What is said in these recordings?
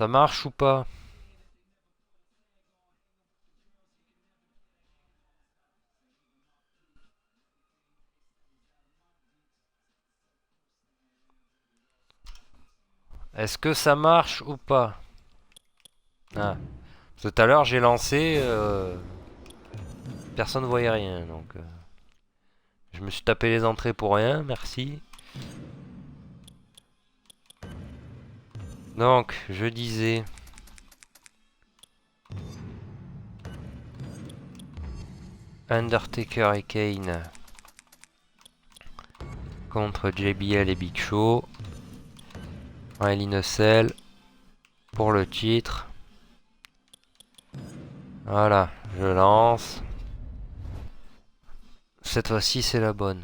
Ça marche ou pas? Est-ce que ça marche ou pas? Ah. Tout à l'heure j'ai lancé, personne ne voyait rien, donc je me suis tapé les entrées pour rien, merci. Donc, je disais... Undertaker et Kane contre JBL et Big Show. Hell in a Cell pour le titre. Voilà, je lance. Cette fois-ci, c'est la bonne.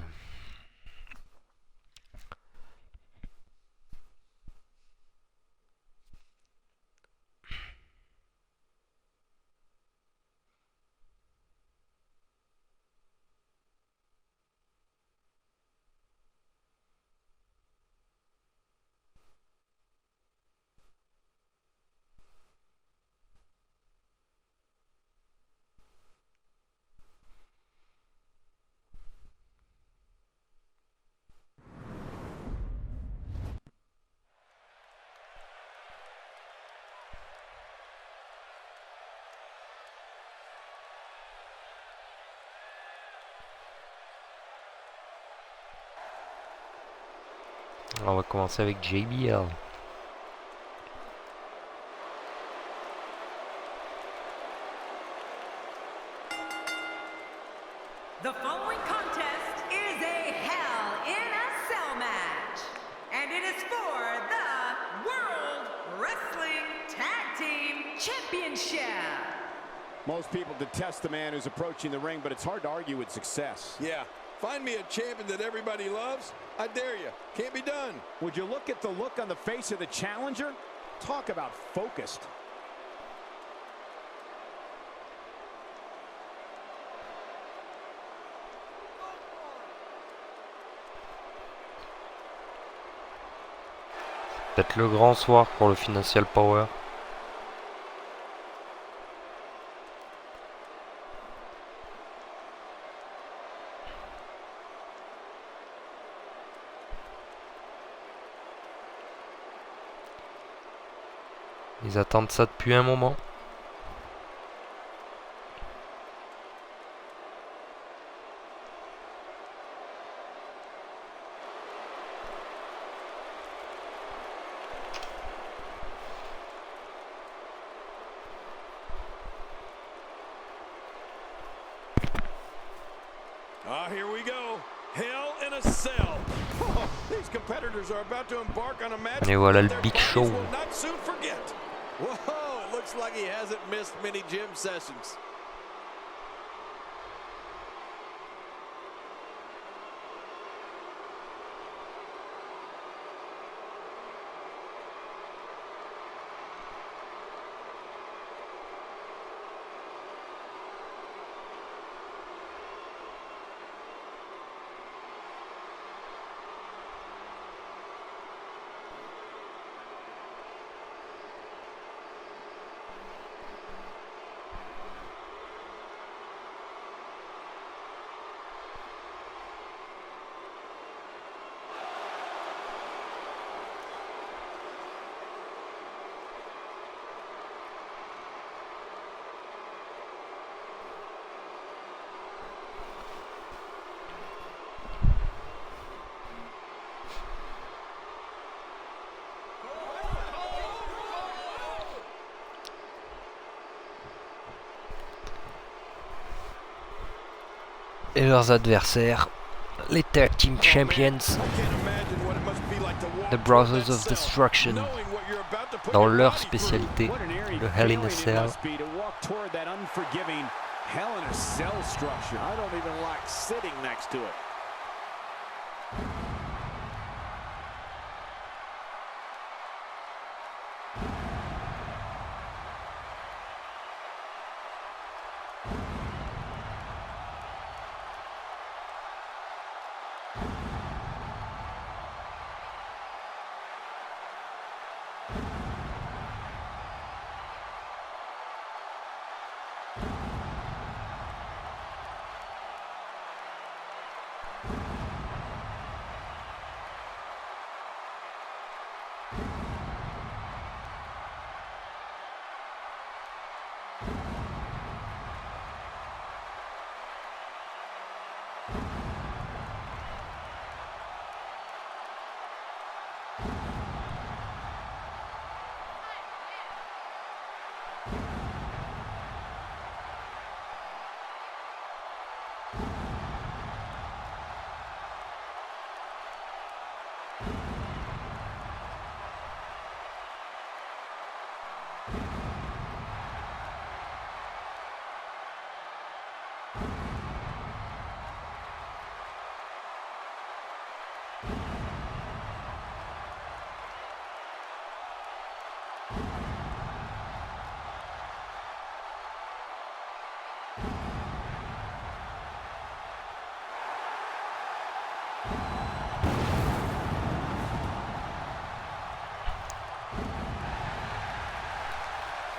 On va commencer avec JBL. The following contest is a Hell in a Cell match, and it is for the World Wrestling Tag Team Championship. Most people detest the man who's approaching the ring, but it's hard to argue with success. Yeah, find me a champion that everybody loves. I dare you. Can't be done. Would you look at the look on the face of the challenger? Talk about focused. Peut-être le grand soir pour le Financial Power. Ils attendent ça depuis un moment. Here we go. Hell in a Cell. Oh, these competitors are about to embark on a match. Et voilà le their Big bodies Show. will not soon forget. Whoa, it looks like he hasn't missed many gym sessions. Et leurs adversaires, les Tag Team Champions, The Brothers of Destruction, dans leur spécialité, le Hell in a Cell. Hell in a Cell structure. I don't even like sitting next to it.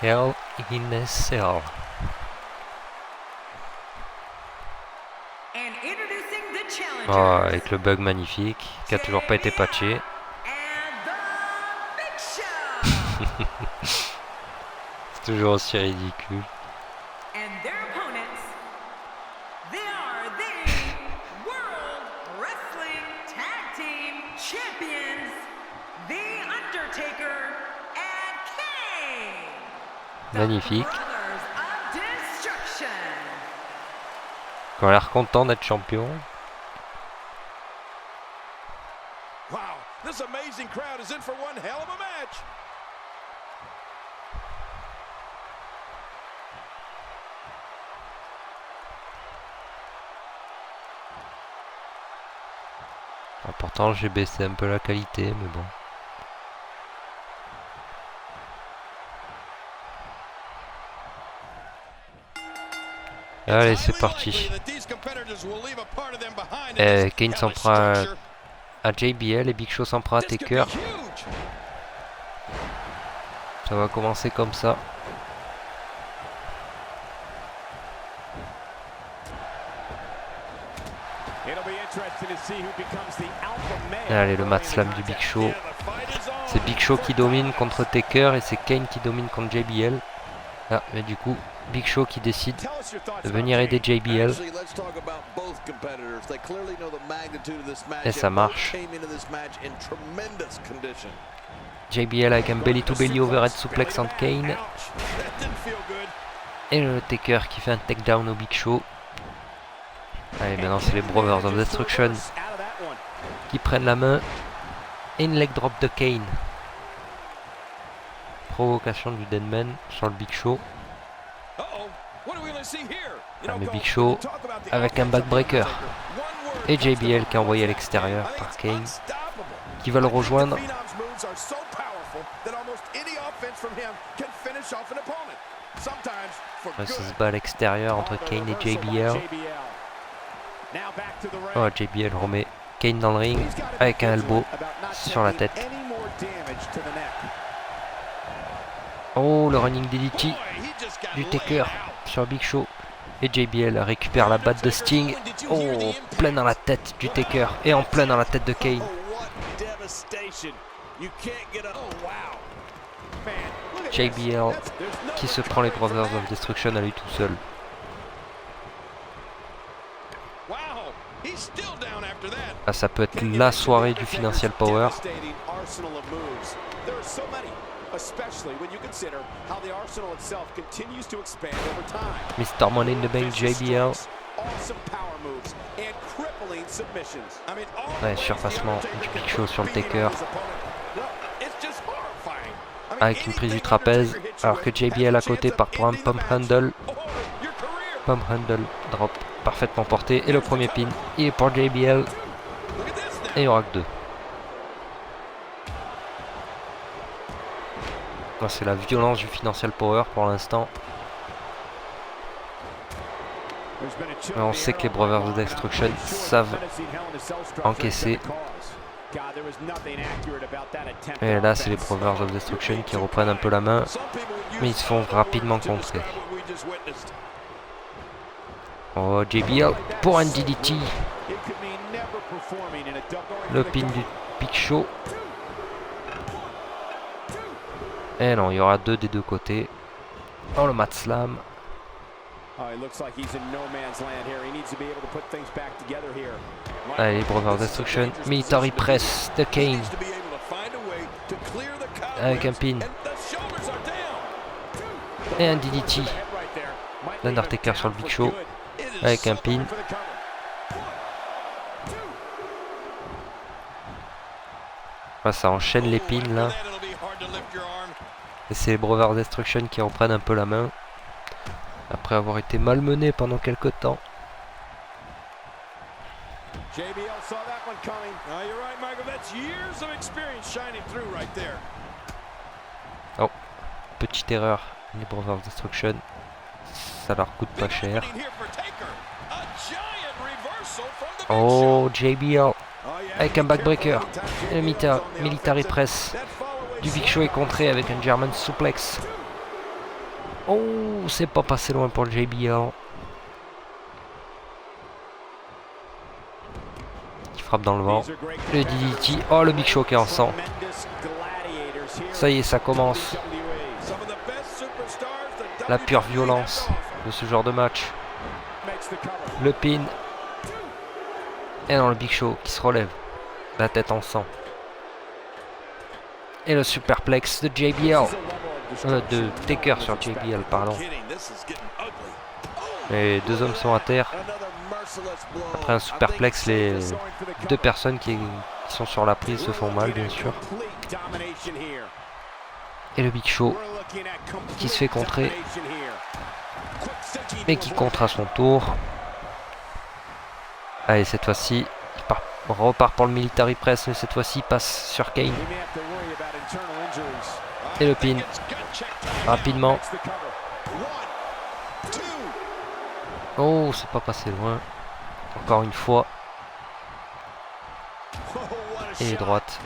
Hell in a Cell. And introducing the challengers. Oh, avec le bug magnifique, qui a toujours pas été patché. And the Big Show. C'est toujours aussi ridicule. And their opponents, they are the World Wrestling Tag Team Champions, The Undertaker and Kane. Magnifique. Brothers of Destruction. Qui ont l'air contents d'être champions. Wow, this amazing crowd is in for one hell of a match. Ah, pourtant j'ai baissé un peu la qualité, mais bon. Allez, c'est parti. Kane s'en prend à JBL et Big Show s'en prend à Taker. Ça va commencer comme ça. Allez, le mat slam du Big Show. C'est Big Show qui domine contre Taker et c'est Kane qui domine contre JBL. Ah, mais du coup, Big Show qui décide de venir aider JBL. Et ça marche. JBL avec un belly to belly overhead suplex entre Kane. Et le Taker qui fait un takedown au Big Show. Allez, maintenant c'est les Brothers of Destruction qui prennent la main. Et une leg drop de Kane. Provocation du Deadman sur le Big Show. Ah, mais Big Show avec un backbreaker. Et JBL qui est envoyé à l'extérieur par Kane. Qui va le rejoindre. Ouais, ça se bat à l'extérieur entre Kane et JBL. Oh, JBL remet Kane dans le ring avec un elbow sur la tête. Oh, le running DDT du Taker sur Big Show. Et JBL récupère la batte de Sting. Oh, plein dans la tête du Taker et en plein dans la tête de Kane. JBL qui se prend les Brothers of Destruction à lui tout seul. Ah, ça peut être la soirée du Financial Power. Mr. Money in the Bank JBL. Ouais, surpassement du Big Show sur le Taker. Avec une prise du trapèze. Alors que JBL à côté part pour un pump handle. Pump handle drop parfaitement porté. Et le premier pin, il est pour JBL. Et il y aura que deux. C'est la violence du Financial Power pour l'instant. On sait que les Brothers of Destruction savent encaisser. Et là, c'est les Brothers of Destruction qui reprennent un peu la main. Mais ils se font rapidement contrer. Oh, JBL pour un DDT. Le pin du Big Show. Et non, il y aura deux des deux côtés. Oh, le mat slam. Allez, Brothers Destruction. Military Press de Kane. Avec un pin. Et un DDT. L'Undertaker sur le Big Show. Avec un pin. Ah, ça enchaîne les pins là. Et c'est les Brothers Destruction qui reprennent un peu la main. Après avoir été malmenés pendant quelques temps. Oh, petite erreur. Les Brothers Destruction. Ça leur coûte pas cher. Oh, JBL. Avec un backbreaker. Et le military press du Big Show est contré avec un German suplex. Oh, c'est pas passé loin pour JBL. Qui frappe dans le vent. Le DDT. Oh, le Big Show qui est en sang. Ça y est, ça commence. La pure violence de ce genre de match. Le pin. Et non, le Big Show qui se relève. La tête en sang. Et le superplex de JBL. De Taker sur JBL, pardon. Les deux hommes sont à terre. Après un superplex, les deux personnes qui sont sur la prise se font mal, bien sûr. Et le Big Show qui se fait contrer. Et qui contre à son tour. Allez, cette fois-ci, il repart pour le military press, mais cette fois-ci, il passe sur Kane. Et le pin. Rapidement. Oh, c'est pas passé loin. Encore une fois. Et les droites.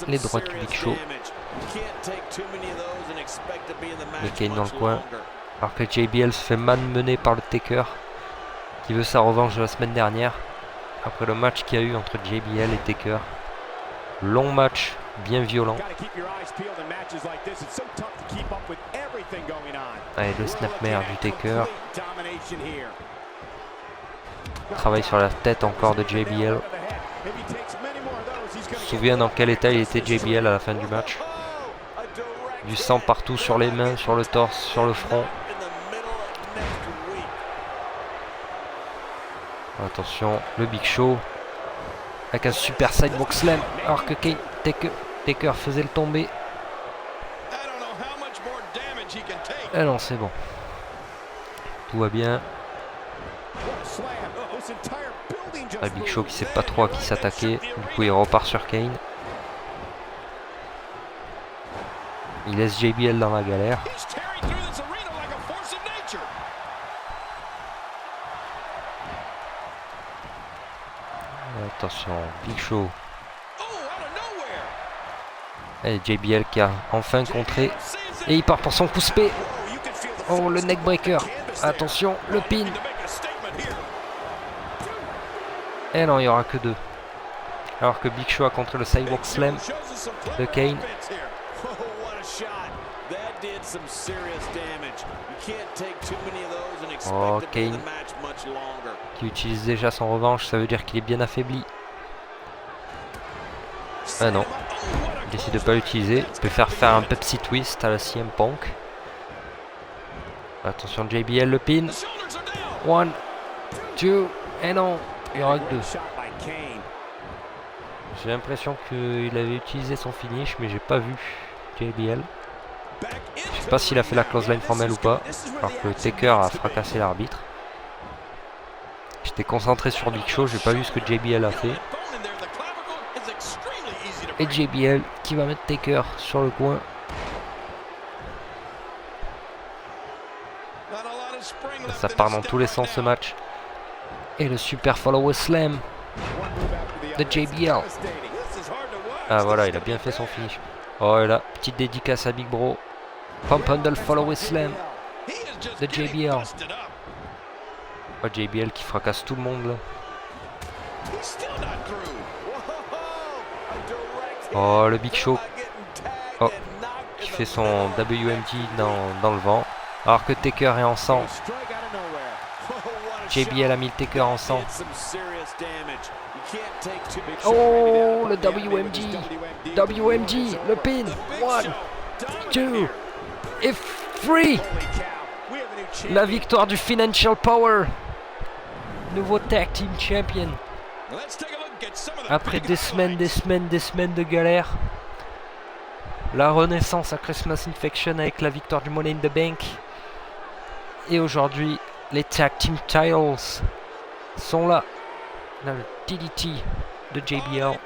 Les droites du Big Show. Le Kane dans le coin. Alors que JBL se fait malmener par le Taker. Qui veut sa revanche de la semaine dernière. Après le match qu'il y a eu entre JBL et Taker. Long match, bien violent. Allez, le snapmare du Taker. Travail sur la tête encore de JBL. Je me souviens dans quel état il était JBL à la fin du match. Du sang partout sur les mains, sur le torse, sur le front. Attention, le Big Show. Avec un super sidewalk slam. Alors que Taker faisait le tomber. Ah non, c'est bon. Tout va bien. Le Big Show qui sait pas trop à qui s'attaquer. Du coup, il repart sur Kane. Il laisse JBL dans la galère. Attention, Big Show. Et JBL qui a enfin contré. Et il part pour son coup spé. Oh, le neckbreaker. Attention, le pin. Et non, il n'y aura que deux. Alors que Big Show a contré le sidewalk slam de Kane. Oh, Kane qui utilise déjà son revanche, ça veut dire qu'il est bien affaibli. Ah non, il décide de ne pas l'utiliser. Il peut faire un Pepsi Twist à la CM Punk. Attention JBL, le pin. 1, 2, et non, il y aura que deux. J'ai l'impression qu'il avait utilisé son finish, mais j'ai pas vu JBL. Je sais pas s'il a fait la clothesline formelle ou pas, alors que Taker a fracassé l'arbitre. J'étais concentré sur Big Show, j'ai pas vu ce que JBL a fait. Et JBL qui va mettre Taker sur le coin. Ça part dans tous les sens ce match. Et le super follow slam de JBL. Ah voilà, il a bien fait son finish. Oh et là, petite dédicace à Big Bro. Pump handle follow slam de JBL. Oh, JBL qui fracasse tout le monde là. Oh, le Big Show. Oh, qui fait son WMG dans le vent. Alors que Taker est en sang. JBL a mis le Taker en sang. Oh, le WMG. WMG, le pin. 1, 2, et 3. La victoire du Financial Power. Nouveau Tag Team Champion. Après des semaines de galère. La renaissance à Christmas Infection avec la victoire du Money in the Bank. Et aujourd'hui, les Tag Team Titles sont là. Là, le DDT de JBL.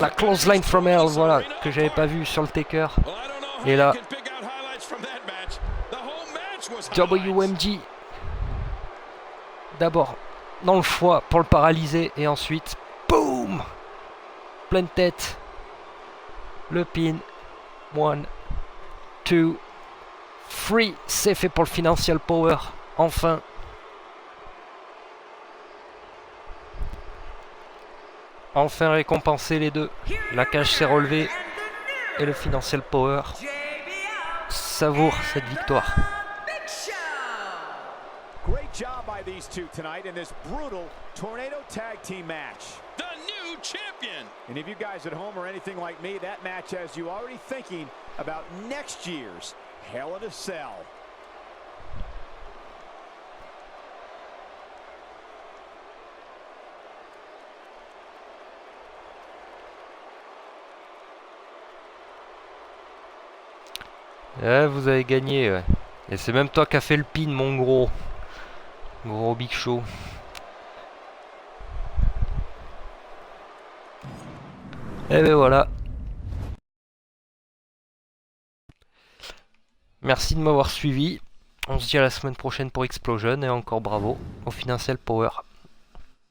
La clothesline from hell, voilà, que j'avais pas vu sur le Taker. Et là, WMG. D'abord dans le foie pour le paralyser et ensuite, boum, pleine tête. Le pin. 1, 2, 3. C'est fait pour le Financial Power. Enfin. Enfin récompensé les deux. La cage s'est relevée. Et le Financial Power savoure cette victoire. Great job by these two tonight in this brutal Tornado Tag Team match. The new champion. And if you guys at home are anything like me, that match has you already thinking about next year's Hell in a Cell. Vous avez gagné, ouais. Et c'est même toi qui as fait le pin, mon gros Big Show. Et ben voilà. Merci de m'avoir suivi. On se dit à la semaine prochaine pour Explosion et encore bravo au Financial Power.